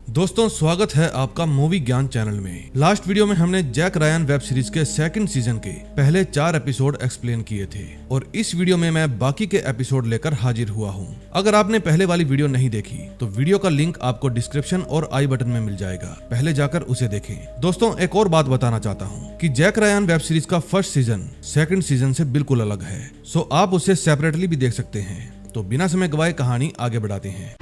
दोस्तों स्वागत है आपका मूवी ज्ञान चैनल में। लास्ट वीडियो में हमने जैक रायन वेब सीरीज के सेकंड सीजन के पहले 4 एपिसोड एक्सप्लेन किए थे और इस वीडियो में मैं बाकी के एपिसोड लेकर हाजिर हुआ हूं। अगर आपने पहले वाली वीडियो नहीं देखी तो वीडियो का लिंक आपको डिस्क्रिप्शन और आई बटन में मिल जाएगा, पहले जाकर उसे देखें। दोस्तों एक और बात बताना चाहता हूँ कि जैक रायन वेब सीरीज का फर्स्ट सीजन सेकंड सीजन से बिल्कुल अलग है, सो आप उसे सेपरेटली भी देख सकते हैं। तो बिना समय गवाए कहानी आगे बढ़ाते हैं।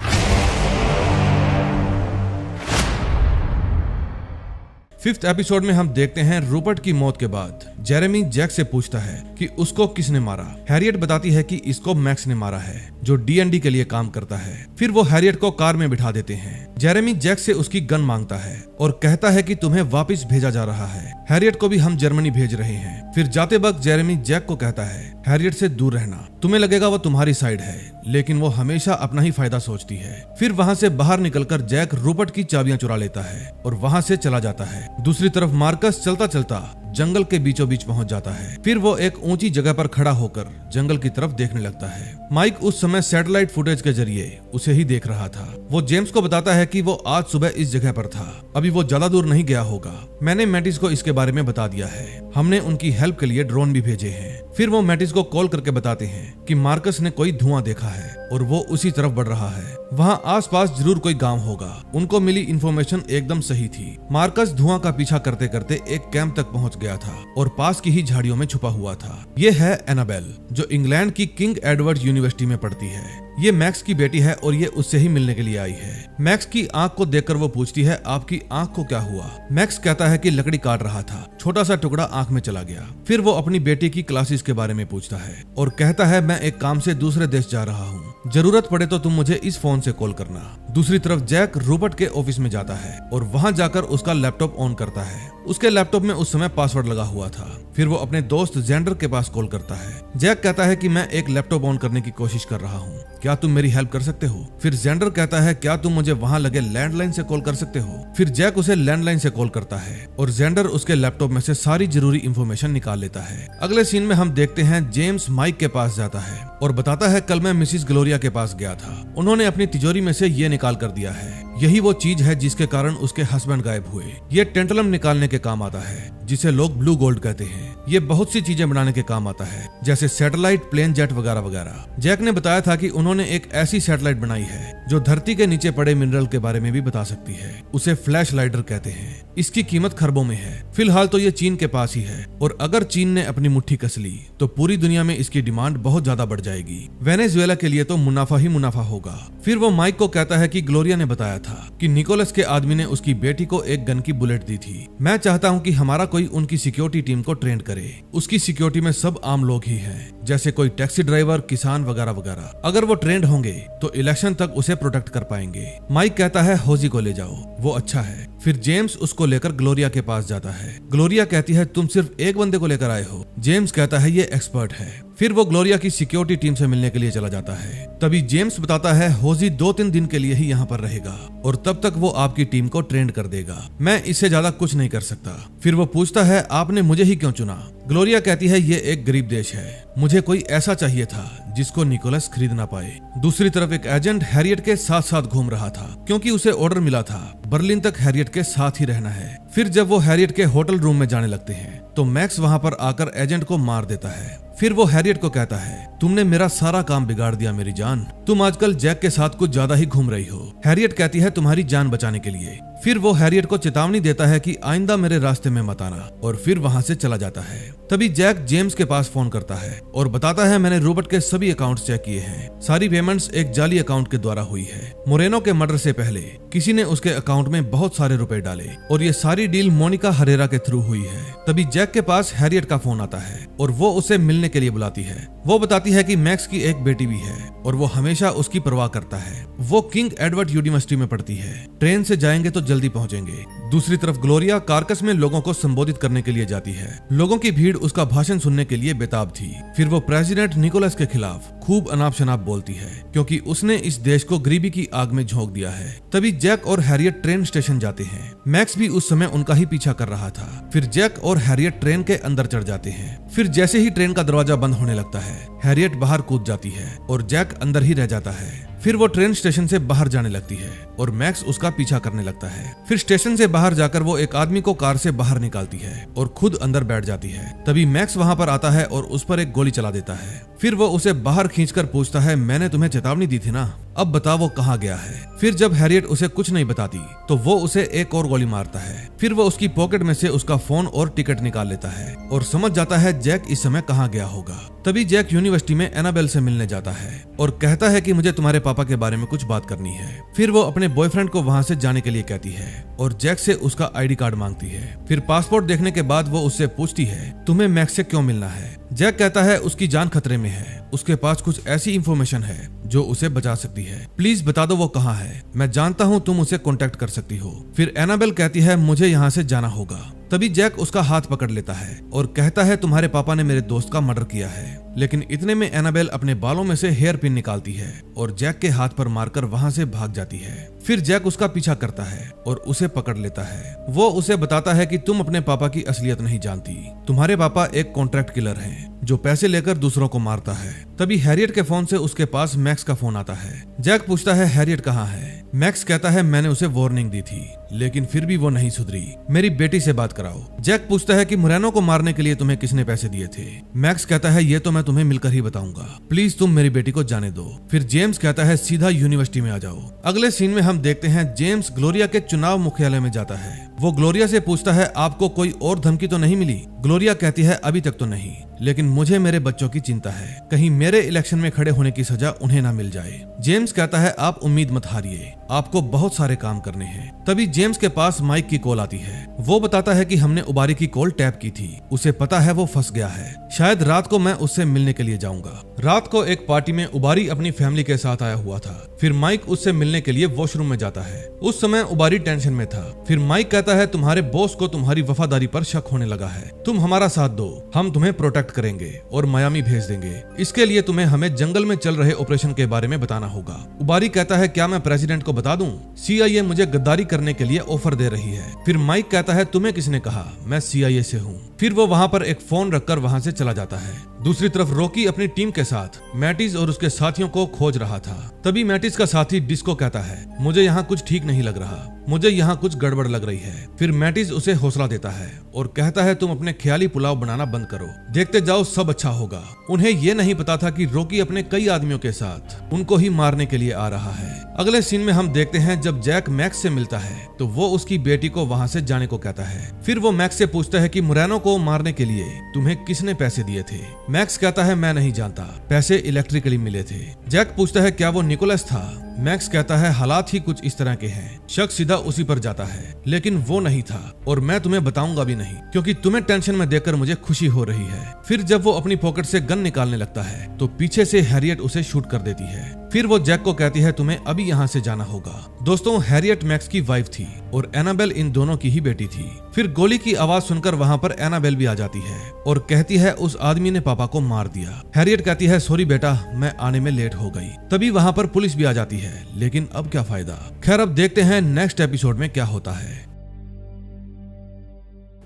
फिफ्थ एपिसोड में हम देखते हैं रूपर्ट की मौत के बाद जेरेमी जैक से पूछता है कि उसको किसने मारा। हैरियट बताती है कि इसको मैक्स ने मारा है, जो D&D के लिए काम करता है। फिर वो हैरियट को कार में बिठा देते हैं। जेरेमी जैक से उसकी गन मांगता है और कहता है कि तुम्हें वापस भेजा जा रहा है। हैरियट को भी हम जर्मनी भेज रहे हैं। फिर जाते वक्त जेरेमी जैक को कहता है हैरियट से दूर रहना, तुम्हें लगेगा वो तुम्हारी साइड है लेकिन वो हमेशा अपना ही फायदा सोचती है। फिर वहाँ से बाहर निकलकर जैक रूपर्ट की चाबियां चुरा लेता है और वहाँ से चला जाता है। दूसरी तरफ मार्कस चलता चलता जंगल के बीचों बीच पहुंच जाता है। फिर वो एक ऊंची जगह पर खड़ा होकर जंगल की तरफ देखने लगता है। माइक उस समय सैटेलाइट फुटेज के जरिए उसे ही देख रहा था। वो जेम्स को बताता है कि वो आज सुबह इस जगह पर था, अभी वो ज्यादा दूर नहीं गया होगा। मैंने मैटिस को इसके बारे में बता दिया है, हमने उनकी हेल्प के लिए ड्रोन भी भेजे हैं। फिर वो मैटिस को कॉल करके बताते हैं कि मार्कस ने कोई धुआं देखा है और वो उसी तरफ बढ़ रहा है। वहाँ आसपास जरूर कोई गांव होगा। उनको मिली इंफॉर्मेशन एकदम सही थी। मार्कस धुआं का पीछा करते करते एक कैंप तक पहुंच गया था और पास की ही झाड़ियों में छुपा हुआ था। ये है एनाबेल, जो इंग्लैंड की किंग एडवर्ड यूनिवर्सिटी में पढ़ती है। ये मैक्स की बेटी है और ये उससे ही मिलने के लिए आई है। मैक्स की आंख को देखकर वो पूछती है आपकी आंख को क्या हुआ। मैक्स कहता है कि लकड़ी काट रहा था, छोटा सा टुकड़ा आंख में चला गया। फिर वो अपनी बेटी की क्लासेस के बारे में पूछता है और कहता है मैं एक काम से दूसरे देश जा रहा हूँ, जरूरत पड़े तो तुम मुझे इस फोन से कॉल करना। दूसरी तरफ जैक रूपर्ट के ऑफिस में जाता है और वहाँ जाकर उसका लैपटॉप ऑन करता है। उसके लैपटॉप में उस समय पासवर्ड लगा हुआ था। फिर वो अपने दोस्त जेंडर के पास कॉल करता है। जैक कहता है कि मैं एक लैपटॉप ऑन करने की कोशिश कर रहा हूँ, क्या तुम मेरी हेल्प कर सकते हो। फिर जेंडर कहता है क्या तुम मुझे वहाँ लगे लैंडलाइन से कॉल कर सकते हो। फिर जैक उसे लैंडलाइन से कॉल करता है और जेंडर उसके लैपटॉप में से सारी जरूरी इंफॉर्मेशन निकाल लेता है। अगले सीन में हम देखते हैं जेम्स माइक के पास जाता है और बताता है कल मैं मिसिस ग्लोरिया के पास गया था, उन्होंने अपनी तिजोरी में से ये निकाल कर दिया है। यही वो चीज है जिसके कारण उसके हस्बैंड गायब हुए। ये टेंटलम निकालने के काम आता है, जिसे लोग ब्लू गोल्ड कहते हैं। ये बहुत सी चीजें बनाने के काम आता है, जैसे सैटेलाइट, प्लेन जेट वगैरह वगैरह। जैक ने बताया था कि उन्होंने एक ऐसी सैटेलाइट बनाई है जो धरती के नीचे पड़े मिनरल के बारे में भी बता सकती है। उसे फ्लैश लाइटर कहते हैं। इसकी कीमत खरबों में है। फिलहाल तो ये चीन के पास ही है और अगर चीन ने अपनी मुट्ठी कस ली तो पूरी दुनिया में इसकी डिमांड बहुत ज्यादा बढ़ जाएगी। वेनेजुएला के लिए तो मुनाफा ही मुनाफा होगा। फिर वो माइक को कहता है कि ग्लोरिया ने बताया था कि निकोलस के आदमी ने उसकी बेटी को एक गन की बुलेट दी थी। मैं चाहता हूँ कि हमारा कोई उनकी सिक्योरिटी टीम को ट्रेन करे। उसकी सिक्योरिटी में सब आम लोग ही हैं, जैसे कोई टैक्सी ड्राइवर, किसान वगैरह वगैरह। अगर वो ट्रेंड होंगे तो इलेक्शन तक उसे प्रोटेक्ट कर पाएंगे। माइक कहता है होजी को ले जाओ, वो अच्छा है। फिर जेम्स उसको लेकर ग्लोरिया के पास जाता है। ग्लोरिया कहती है तुम सिर्फ एक बंदे को लेकर आए हो। जेम्स कहता है ये एक्सपर्ट है। फिर वो ग्लोरिया की सिक्योरिटी टीम से मिलने के लिए चला जाता है। तभी जेम्स बताता है होजी 2-3 दिन के लिए ही यहाँ पर रहेगा और तब तक वो आपकी टीम को ट्रेन कर देगा। मैं इससे ज्यादा कुछ नहीं कर सकता। फिर वो पूछता है आपने मुझे ही क्यों चुना। ग्लोरिया कहती है ये एक गरीब देश है, मुझे कोई ऐसा चाहिए था जिसको निकोलस खरीद ना पाए। दूसरी तरफ एक एजेंट हैरियट के साथ साथ घूम रहा था, क्योंकि उसे ऑर्डर मिला था बर्लिन तक हैरियट के साथ ही रहना है। फिर जब वो हैरियट के होटल रूम में जाने लगते हैं तो मैक्स वहाँ पर आकर एजेंट को मार देता है। फिर वो हैरियट को कहता है तुमने मेरा सारा काम बिगाड़ दिया मेरी जान, तुम आजकल जैक के साथ कुछ ज्यादा ही घूम रही हो। हैरियट कहती है तुम्हारी जान बचाने के लिए। फिर वो हैरियट को चेतावनी देता है कि आइंदा मेरे रास्ते में मत आना और फिर वहाँ से चला जाता है। तभी जैक जेम्स के पास फोन करता है और बताता है मैंने रूपर्ट के सभी अकाउंट्स चेक किए हैं, सारी पेमेंट्स एक जाली अकाउंट के द्वारा हुई है। मोरेनो के मर्डर से पहले किसी ने उसके अकाउंट में बहुत सारे रुपए डाले और ये सारी डील मोनिका हरेरा के थ्रू हुई है। तभी जैक के पास हैरियट का फोन आता है और वो उसे मिलने के लिए बुलाती है। वो बताती है कि मैक्स की एक बेटी भी है और वो हमेशा उसकी परवाह करता है। वो किंग एडवर्ड यूनिवर्सिटी में पढ़ती है, ट्रेन से जाएंगे तो जल्दी पहुंचेंगे। दूसरी तरफ ग्लोरिया कार्कस में लोगों को संबोधित करने के लिए जाती है। लोगों की भीड़ उसका भाषण सुनने के लिए बेताब थी। फिर वो प्रेसिडेंट निकोलस के खिलाफ खूब अनाप शनाप बोलती है, क्योंकि उसने इस देश को गरीबी की आग में झोंक दिया है। तभी जैक और हैरियट ट्रेन स्टेशन जाते हैं। मैक्स भी उस समय उनका ही पीछा कर रहा था। फिर जैक और हैरियट ट्रेन के अंदर चढ़ जाते हैं। फिर जैसे ही ट्रेन का दरवाजा बंद होने लगता है, हैरियट बाहर कूद जाती है और जैक अंदर ही रह जाता है। फिर वो ट्रेन स्टेशन से बाहर जाने लगती है और मैक्स उसका पीछा करने लगता है। फिर स्टेशन से बाहर जाकर वो एक आदमी को कार से बाहर निकालती है और खुद अंदर बैठ जाती है। तभी मैक्स वहां पर आता है और उस पर एक गोली चला देता है। फिर वो उसे बाहर खींचकर पूछता है, मैंने तुम्हें चेतावनी दी थी ना, अब बताओ वो कहाँ गया है। फिर जब हैरियट उसे कुछ नहीं बताती तो वो उसे एक और गोली मारता है। फिर वो उसकी पॉकेट में से उसका फोन और टिकट निकाल लेता है और समझ जाता है जैक इस समय कहाँ गया होगा। तभी जैक यूनिवर्सिटी में एनाबेल से मिलने जाता है और कहता है कि मुझे तुम्हारे पापा के बारे में कुछ बात करनी है। फिर वो अपने बॉयफ्रेंड को वहां से जाने के लिए कहती है और जैक से उसका आईडी कार्ड मांगती है। फिर पासपोर्ट देखने के बाद वो उससे पूछती है, तुम्हें मैक्स से क्यों मिलना है। जैक कहता है उसकी जान खतरे में है, उसके पास कुछ ऐसी इंफॉर्मेशन है जो उसे बचा सकती है, प्लीज बता दो वो कहाँ है, मैं जानता हूँ तुम उसे कांटेक्ट कर सकती हो। फिर एनाबेल कहती है मुझे यहाँ से जाना होगा। तभी जैक उसका हाथ पकड़ लेता है और कहता है तुम्हारे पापा ने मेरे दोस्त का मर्डर किया है। लेकिन इतने में एनाबेल अपने बालों में से हेयर पिन निकालती है और जैक के हाथ पर मारकर वहां से भाग जाती है। फिर जैक उसका पीछा करता है और उसे पकड़ लेता है। वो उसे बताता है कि तुम अपने पापा की असलियत नहीं जानती, तुम्हारे पापा एक कॉन्ट्रैक्ट किलर हैं जो पैसे लेकर दूसरों को मारता है। तभी हैरियट के फोन से उसके पास मैक्स का फोन आता है। जैक पूछता है हैरियट कहाँ है। मैक्स कहता है मैंने उसे वार्निंग दी थी लेकिन फिर भी वो नहीं सुधरी, मेरी बेटी से बात कराओ। जैक पूछता है कि मुरैनो को मारने के लिए तुम्हें किसने पैसे दिए थे। मैक्स कहता है ये तो मैं तुम्हें मिलकर ही बताऊंगा, प्लीज तुम मेरी बेटी को जाने दो। फिर जेम्स कहता है सीधा यूनिवर्सिटी में आ जाओ। अगले सीन में हम देखते हैं जेम्स ग्लोरिया के चुनाव मुख्यालय में जाता है। वो ग्लोरिया से पूछता है आपको कोई और धमकी तो नहीं मिली। ग्लोरिया कहती है अभी तक तो नहीं, लेकिन मुझे मेरे बच्चों की चिंता है, कहीं मेरे इलेक्शन में खड़े होने की सजा उन्हें ना मिल जाए। जेम्स कहता है आप उम्मीद मत हारिए, आपको बहुत सारे काम करने हैं। तभी जेम्स के पास माइक की कॉल आती है। वो बताता है कि हमने उबारी की कॉल टैप की थी, उसे पता है वो फंस गया है, शायद रात को मैं उससे मिलने के लिए जाऊंगा। रात को एक पार्टी में उबारी अपनी फैमिली के साथ आया हुआ था। फिर माइक उससे मिलने के लिए वॉशरूम में जाता है। उस समय उबारी टेंशन में था। फिर माइक कहता है तुम्हारे बॉस को तुम्हारी वफादारी पर शक होने लगा है, तुम हमारा साथ दो, हम तुम्हें प्रोटेक्ट करेंगे और मायामी भेज देंगे। इसके लिए तुम्हें हमें जंगल में चल रहे ऑपरेशन के बारे में बताना होगा। उबारी कहता है क्या मैं प्रेसिडेंट को बता दूं? CIA मुझे गद्दारी करने के लिए ऑफर दे रही है। फिर माइक कहता है तुम्हें किसने कहा? मैं CIA से हूँ। फिर वो वहाँ पर एक फोन रखकर वहाँ से चला जाता है। दूसरी तरफ रॉकी अपनी टीम के साथ मैटिस और उसके साथियों को खोज रहा था। तभी मैटिस का साथी डिस्को कहता है मुझे यहाँ कुछ ठीक नहीं लग रहा, मुझे यहाँ कुछ गड़बड़ लग रही है। फिर मैटिस उसे हौसला देता है और कहता है तुम अपने ख्याली पुलाव बनाना बंद करो, देखते जाओ सब अच्छा होगा। उन्हें ये नहीं पता था कि रॉकी अपने कई आदमियों के साथ उनको ही मारने के लिए आ रहा है। अगले सीन में हम देखते हैं जब जैक मैक्स से मिलता है तो वो उसकी बेटी को वहाँ से जाने को कहता है। फिर वो मैक्स से पूछता है कि मुरैनो को मारने के लिए तुम्हें किसने पैसे दिए थे? मैक्स कहता है मैं नहीं जानता, पैसे इलेक्ट्रिकली मिले थे। जैक पूछता है क्या वो निकोलस था? मैक्स कहता है हालात ही कुछ इस तरह के हैं, शक सीधा उसी पर जाता है, लेकिन वो नहीं था और मैं तुम्हें बताऊंगा भी नहीं क्योंकि तुम्हें टेंशन में देखकर मुझे खुशी हो रही है। फिर जब वो अपनी पॉकेट से गन निकालने लगता है तो पीछे से हैरियट उसे शूट कर देती है। फिर वो जैक को कहती है तुम्हें अभी यहाँ से जाना होगा। दोस्तों हैरियट मैक्स की वाइफ थी और एनाबेल इन दोनों की ही बेटी थी। फिर गोली की आवाज सुनकर वहाँ पर एनाबेल भी आ जाती है और कहती है उस आदमी ने पापा को मार दिया। हैरियट कहती है सॉरी बेटा, मैं आने में लेट हो गई। तभी वहाँ पर पुलिस भी आ जाती है, लेकिन अब क्या फायदा। खैर अब देखते हैं नेक्स्ट एपिसोड में क्या होता है।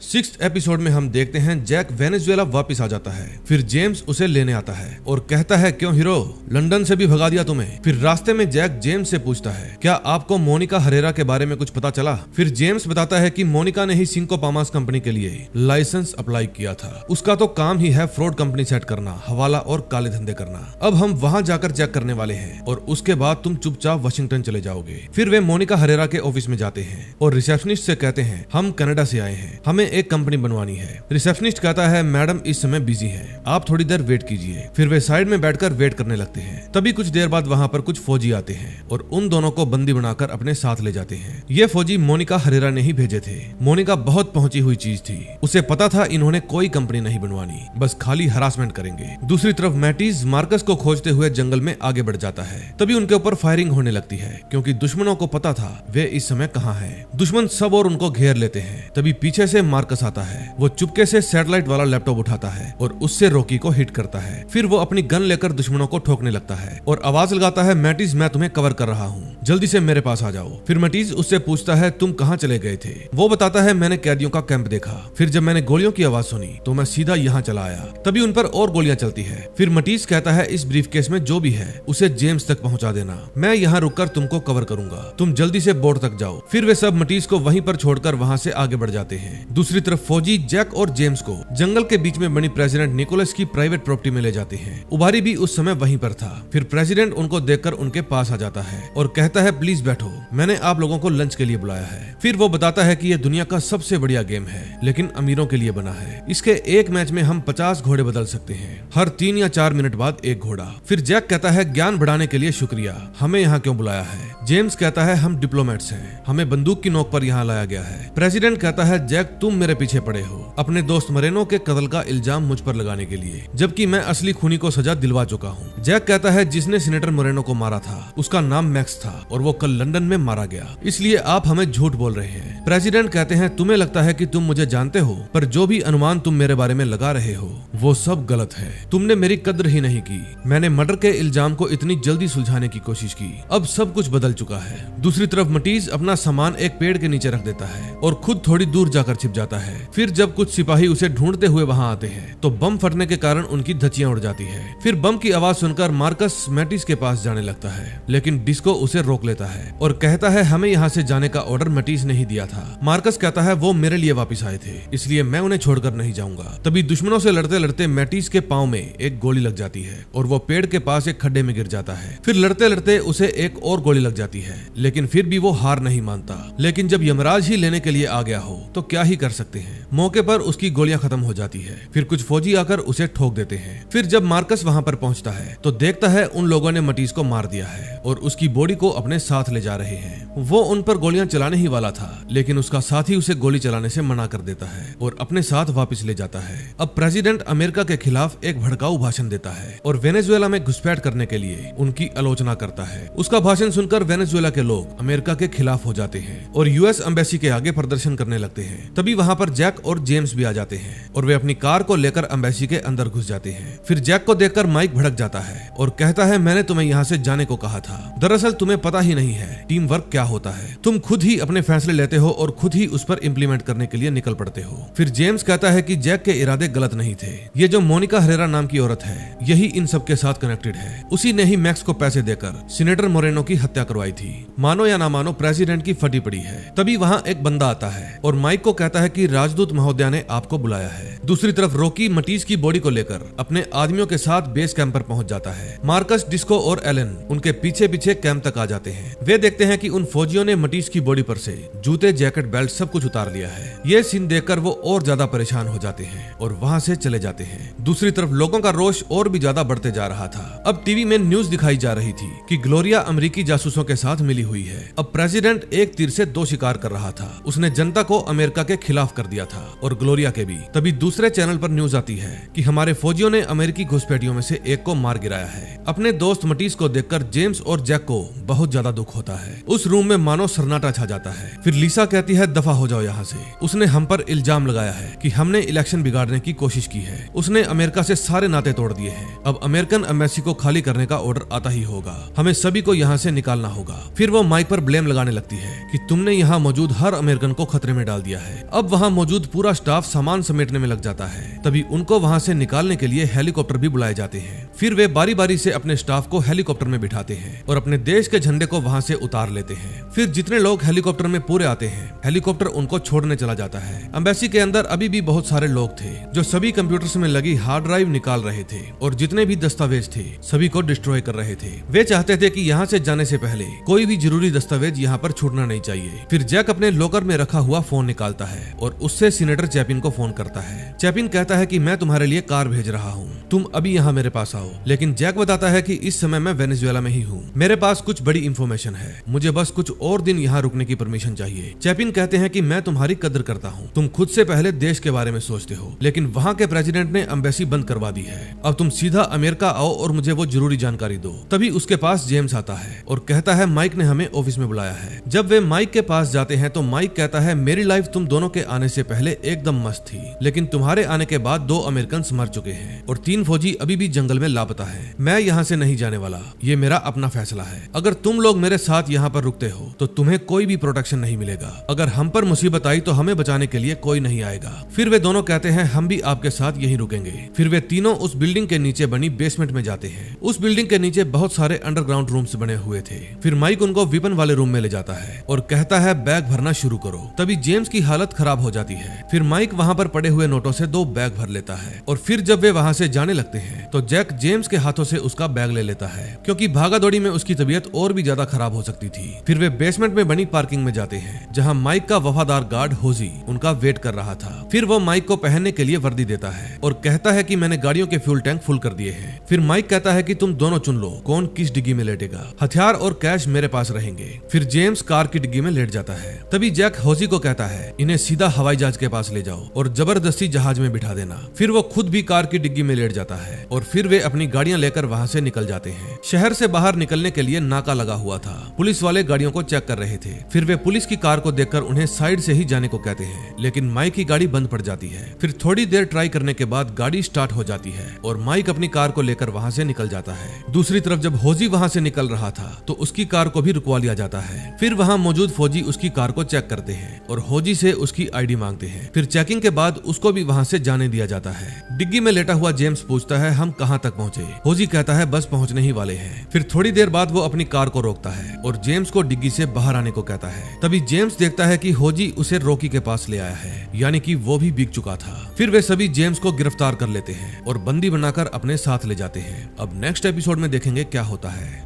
6th एपिसोड में हम देखते हैं जैक वेनेजुएला वापस आ जाता है। फिर जेम्स उसे लेने आता है और कहता है क्यों हीरो, लंदन से भी भगा दिया तुम्हें? फिर रास्ते में जैक जेम्स से पूछता है क्या आपको मोनिका हरेरा के बारे में कुछ पता चला? फिर जेम्स बताता है कि मोनिका ने ही सिंको पामास कंपनी के लिए लाइसेंस अप्लाई किया था, उसका तो काम ही है फ्रॉड कंपनी सेट करना, हवाला और काले धंधे करना। अब हम वहाँ जाकर चेक करने वाले हैं और उसके बाद तुम चुपचाप वाशिंगटन चले जाओगे। फिर वे मोनिका हरेरा के ऑफिस में जाते हैं और रिसेप्शनिस्ट से कहते हैं हम कनाडा से आए हैं, हमें एक कंपनी बनवानी है। रिसेप्शनिस्ट कहता है मैडम इस समय बिजी है, आप थोड़ी देर वेट कीजिए। फिर वे साइड में बैठकर वेट करने लगते हैं। तभी कुछ देर बाद वहाँ पर कुछ फौजी आते हैं और उन दोनों को बंदी बनाकर अपने साथ ले जाते हैं। ये फौजी मोनिका हरेरा ने ही भेजे थे। मोनिका बहुत पहुंची हुई चीज थी, उसे पता था इन्होंने कोई कंपनी नहीं बनवानी, बस खाली हरासमेंट करेंगे। दूसरी तरफ मैटिस मार्कस को खोजते हुए जंगल में आगे बढ़ जाता है। तभी उनके ऊपर फायरिंग होने लगती है क्योंकि दुश्मनों को पता था वे इस समय कहाँ हैं। दुश्मन सब और उनको घेर लेते हैं। तभी पीछे से मार्कस मार्कस आता है। वो चुपके से सैटेलाइट वाला लैपटॉप उठाता है और उससे रॉकी को हिट करता है। फिर वो अपनी गन लेकर दुश्मनों को ठोकने लगता है और आवाज लगाता है, मैटिस मैं तुम्हें कवर कर रहा हूँ, जल्दी से मेरे पास आ जाओ। फिर मैटिस उससे पूछता है, तुम कहाँ चले गए थे? वो बताता है, मैंने कैदियों का कैंप देखा, फिर जब मैंने गोलियों की आवाज सुनी तो मैं सीधा यहाँ चला आया। तभी उन पर और गोलियां चलती है। फिर मैटिस कहता है, इस ब्रीफकेस में जो भी है उसे जेम्स तक पहुंचा देना, मैं यहाँ रुककर तुमको कवर करूंगा, तुम जल्दी से बोर्ड तक जाओ। फिर वे सब मैटिस को वहीं पर छोड़कर वहां से आगे बढ़ जाते हैं। दूसरी तरफ फौजी जैक और जेम्स को जंगल के बीच में बनी प्रेसिडेंट निकोलस की प्राइवेट प्रॉपर्टी में ले जाते हैं। उबारी भी उस समय वहीं पर था। फिर प्रेसिडेंट उनको देखकर उनके पास आ जाता है और कहता है, प्लीज बैठो, मैंने आप लोगों को लंच के लिए बुलाया है। फिर वो बताता है कि यह दुनिया का सबसे बढ़िया गेम है, लेकिन अमीरों के लिए बना है। इसके एक मैच में हम 50 घोड़े बदल सकते हैं, हर 3 या 4 मिनट बाद एक घोड़ा। फिर जैक कहता है, ज्ञान बढ़ाने के लिए शुक्रिया, हमें यहाँ क्यों बुलाया है? जेम्स कहता है, हम डिप्लोमेट्स हैं, हमें बंदूक की नोक पर यहाँ लाया गया है। प्रेसिडेंट कहता है, जैक तुम मेरे पीछे पड़े हो अपने दोस्त मोरेनो के कत्ल का इल्जाम मुझ पर लगाने के लिए, जबकि मैं असली खूनी को सजा दिलवा चुका हूँ। जैक कहता है, जिसने सीनेटर मोरेनो को मारा था उसका नाम मैक्स था और वो कल लंदन में मारा गया, इसलिए आप हमें झूठ बोल रहे हैं। प्रेसिडेंट कहते हैं, तुम्हें लगता है कि तुम मुझे जानते हो, पर जो भी अनुमान तुम मेरे बारे में लगा रहे हो वो सब गलत है। तुमने मेरी कद्र ही नहीं की। मैंने मर्डर के इल्जाम को इतनी जल्दी सुलझाने की कोशिश की, अब सब कुछ बदल चुका है। दूसरी तरफ मैटिस अपना सामान एक पेड़ के नीचे रख देता है और खुद थोड़ी दूर जाकर छिप जाता है। फिर जब कुछ सिपाही उसे ढूंढते हुए वहां आते हैं तो बम फटने के कारण उनकी धज्जियां उड़ जाती है। फिर बम की आवाज सुनकर मार्कस मैटिस के पास जाने लगता है, लेकिन डिस्को उसे रोक लेता है और कहता है, हमें यहाँ से जाने का ऑर्डर मैटिस ने ही दिया था। मार्कस कहता है, वो मेरे लिए वापस आए थे, इसलिए मैं उन्हें छोड़कर नहीं जाऊंगा। तभी दुश्मनों से लड़ते लड़ते मैटिस के पांव में एक गोली लग जाती है और वो पेड़ के पास एक खड्डे में गिर जाता है। फिर लड़ते लड़ते उसे एक और गोली लग जाती है, लेकिन फिर भी वो हार नहीं मानता। लेकिन जब यमराज ही लेने के लिए आ गया हो तो क्या ही कर सकते हैं। मौके पर उसकी गोलियां खत्म हो जाती है। फिर कुछ फौजी आकर उसे ठोक देते हैं। फिर जब मार्कस वहां पर पहुंचता है तो देखता है उन लोगों ने मैटिस को मार दिया है और उसकी बॉडी को अपने साथ ले जा रहे हैं। वो उन पर गोलियां चलाने ही वाला था, लेकिन उसका साथी उसे गोली चलाने से मना कर देता है और अपने साथ वापस ले जाता है। अब प्रेसिडेंट अमेरिका के खिलाफ एक भड़काऊ भाषण देता है और वेनेजुएला में घुसपैठ करने के लिए उनकी आलोचना करता है। उसका भाषण सुनकर वेनेजुएला के लोग अमेरिका के खिलाफ हो जाते हैं और यूएस एम्बेसी के आगे प्रदर्शन करने लगते हैं। तभी वहां पर जैक और जेम्स भी आ जाते हैं और वे अपनी कार को लेकर एम्बेसी के अंदर घुस जाते हैं। फिर जैक को देखकर माइक भड़क जाता है और कहता है, मैंने तुम्हें यहाँ से जाने को कहा था, दरअसल तुम्हें पता ही नहीं है टीम वर्क क्या होता है। तुम खुद ही अपने फैसले लेते हो और खुद ही उस पर इम्प्लीमेंट करने के लिए निकल पड़ते हो। फिर जेम्स कहता है कि जैक के इरादे गलत नहीं थे, ये जो मोनिका हरेरा नाम की औरत है यही इन सब के साथ कनेक्टेड है। उसी ने ही मैक्स को पैसे देकर सीनेटर मोरेनो की हत्या करवाई थी। मानो या ना मानो प्रेसिडेंट की फटी पड़ी है। तभी वहाँ एक बंदा आता है और माइक को कहता है कि राजदूत महोदया ने आपको बुलाया है। दूसरी तरफ रॉकी मैटिस की बॉडी को लेकर अपने आदमियों के साथ बेस कैंप पर पहुंच जाता है। मार्कस, डिस्को और एलन उनके पीछे पीछे कैंप तक आ जाते हैं। वे देखते हैं कि उन फौजियों ने मैटिस की बॉडी पर से जूते, जैकेट, बेल्ट सब कुछ उतार लिया है। ये सीन देखकर वो और ज्यादा परेशान हो जाते हैं और वहाँ से चले जाते हैं। दूसरी तरफ लोगों का रोष और भी ज्यादा बढ़ते जा रहा था। अब टीवी में न्यूज दिखाई जा रही थी कि ग्लोरिया अमेरिकी जासूसों के साथ मिली हुई है। अब प्रेसिडेंट एक तीर से 2 शिकार कर रहा था। उसने जनता को अमेरिका के खिलाफ कर दिया था और ग्लोरिया के भी। तभी दूसरे चैनल पर न्यूज आती है कि हमारे फौजियों ने अमेरिकी घुसपैठियों में से एक को मार गिराया है। अपने दोस्त मैटिस को देखकर जेम्स और जैक को बहुत ज्यादा दुख होता है। उस रूम में मानो सन्नाटा छा जाता है। फिर लिसा कहती है, दफा हो जाओ यहाँ से। उसने हम पर इल्जाम लगाया है कि हमने इलेक्शन बिगाड़ने की कोशिश की है। उसने अमेरिका से सारे नाते तोड़ दिए हैं। अब अमेरिकन एम्बेसी को खाली करने का ऑर्डर आता ही होगा। हमें सभी को यहाँ से निकालना होगा। फिर वो माइक पर ब्लेम लगाने लगती है कि तुमने यहाँ मौजूद हर अमेरिकन को खतरे में डाल दिया है। अब वहाँ मौजूद पूरा स्टाफ सामान समेटने में लग जाता है। तभी उनको वहाँ से निकालने के लिए हेलीकॉप्टर भी बुलाए जाते हैं। फिर वे बारी बारी से अपने स्टाफ को हेलीकॉप्टर में बिठाते हैं और अपने देश के झंडे को वहाँ से उतार लेते हैं। फिर जितने लोग हेलीकॉप्टर में पूरे आते हैं, हेलीकॉप्टर उनको छोड़ने चला जाता है। एम्बेसी के अंदर अभी भी बहुत सारे लोग थे जो सभी कंप्यूटर्स में लगी हार्ड ड्राइव निकाल रहे थे और जितने भी दस्तावेज थे सभी को डिस्ट्रॉय कर रहे थे। वे चाहते थे कि यहाँ से जाने से पहले कोई भी जरूरी दस्तावेज यहाँ पर छूटना नहीं चाहिए। फिर जैक अपने लॉकर में रखा हुआ फोन निकालता है और उससे सीनेटर चैपिन को फोन करता है। चैपिन कहता है कि मैं तुम्हारे लिए कार भेज रहा हूँ, तुम अभी यहाँ मेरे पास आओ। बताओ, लेकिन जैक बताता है कि इस समय मैं वेनेजुएला में ही हूँ, मेरे पास कुछ बड़ी इंफॉर्मेशन है, मुझे बस कुछ और दिन यहाँ रुकने की परमिशन चाहिए। चैपिन कहते हैं कि मैं तुम्हारी कदर करता हूँ, तुम खुद से पहले देश के बारे में सोचते हो, लेकिन वहाँ के प्रेसिडेंट ने एम्बेसी बंद करवा दी है, अब तुम सीधा अमेरिका आओ और मुझे वो जरूरी जानकारी दो। तभी उसके पास जेम्स आता है और कहता है माइक ने हमें ऑफिस में बुलाया है। जब वे माइक के पास जाते हैं तो माइक कहता है मेरी लाइफ तुम दोनों के आने से पहले एकदम मस्त थी, लेकिन तुम्हारे आने के बाद 2 अमेरिकन मर चुके हैं और 3 फौजी अभी भी जंगल में लापता है। मैं यहाँ से नहीं जाने वाला, ये मेरा अपना फैसला है। अगर तुम लोग मेरे साथ यहाँ पर रुकते हो तो तुम्हें कोई भी प्रोटेक्शन नहीं मिलेगा, अगर हम पर मुसीबत आई तो हमें बचाने के लिए कोई नहीं आएगा। फिर वे दोनों कहते हैं हम भी आपके साथ यहीं रुकेंगे। फिर वे तीनों उस बिल्डिंग के नीचे बनी बेसमेंट में जाते हैं। उस बिल्डिंग के नीचे बहुत सारे अंडरग्राउंड रूम्स बने हुए थे। फिर माइक उनको वेपन वाले रूम में ले जाता है और कहता है बैग भरना शुरू करो। तभी जेम्स की हालत खराब हो जाती है। फिर माइक वहाँ पर पड़े हुए नोटों से 2 बैग भर लेता है और फिर जब वे वहाँ से जाने लगते हैं तो जैक जेम्स के हाथों से उसका बैग ले लेता है, क्योंकि भागा दौड़ी में उसकी तबीयत और भी ज्यादा खराब हो सकती थी। फिर वे बेसमेंट में बनी पार्किंग में जाते हैं, जहाँ माइक का वफादार गार्ड होजी उनका वेट कर रहा था। फिर वो माइक को पहनने के लिए वर्दी देता है और कहता है कि मैंने गाड़ियों के फ्यूल टैंक फुल कर दिए हैं। फिर माइक कहता है कि तुम दोनों चुन लो कौन किस डिग्गी में लेटेगा, हथियार और कैश मेरे पास रहेंगे। फिर जेम्स कार की डिग्गी में लेट जाता है। तभी जैक होजी को कहता है इन्हें सीधा हवाई जहाज के पास ले जाओ और जबरदस्ती जहाज में बिठा देना। फिर वो खुद भी कार की डिग्गी में लेट जाता है और फिर वे अपनी गाड़ियां लेकर वहां से निकल जाते हैं। शहर से बाहर निकलने के लिए नाका लगा हुआ था, पुलिस वाले गाड़ियों को चेक कर रहे थे। फिर वे पुलिस की कार को देखकर उन्हें साइड से ही जाने को कहते हैं, लेकिन माइक की गाड़ी बंद पड़ जाती है। फिर थोड़ी देर ट्राई करने के बाद गाड़ी स्टार्ट हो जाती है और माइक अपनी कार को लेकर वहां से निकल जाता है। दूसरी तरफ जब होजी वहां से निकल रहा था तो उसकी कार को भी रुकवा लिया जाता है। फिर वहां मौजूद फौजी उसकी कार को चेक करते हैं और होजी से उसकी आईडी मांगते हैं। फिर चेकिंग के बाद उसको भी वहां से जाने दिया जाता है। डिग्गी में लेटा हुआ जेम्स पूछता है हम कहां तक पहुंचे। होजी कहता है बस पहुंचने ही वाले हैं। फिर थोड़ी देर बाद वो अपनी कार को रोकता है और जेम्स को डिग्गी से बाहर आने को कहता है। तभी जेम्स देखता है कि होजी उसे रॉकी के पास ले आया है, यानी कि वो भी बिक चुका था। फिर वे सभी जेम्स को गिरफ्तार कर लेते हैं और बंदी बनाकर अपने साथ ले जाते हैं। अब नेक्स्ट एपिसोड में देखेंगे क्या होता है।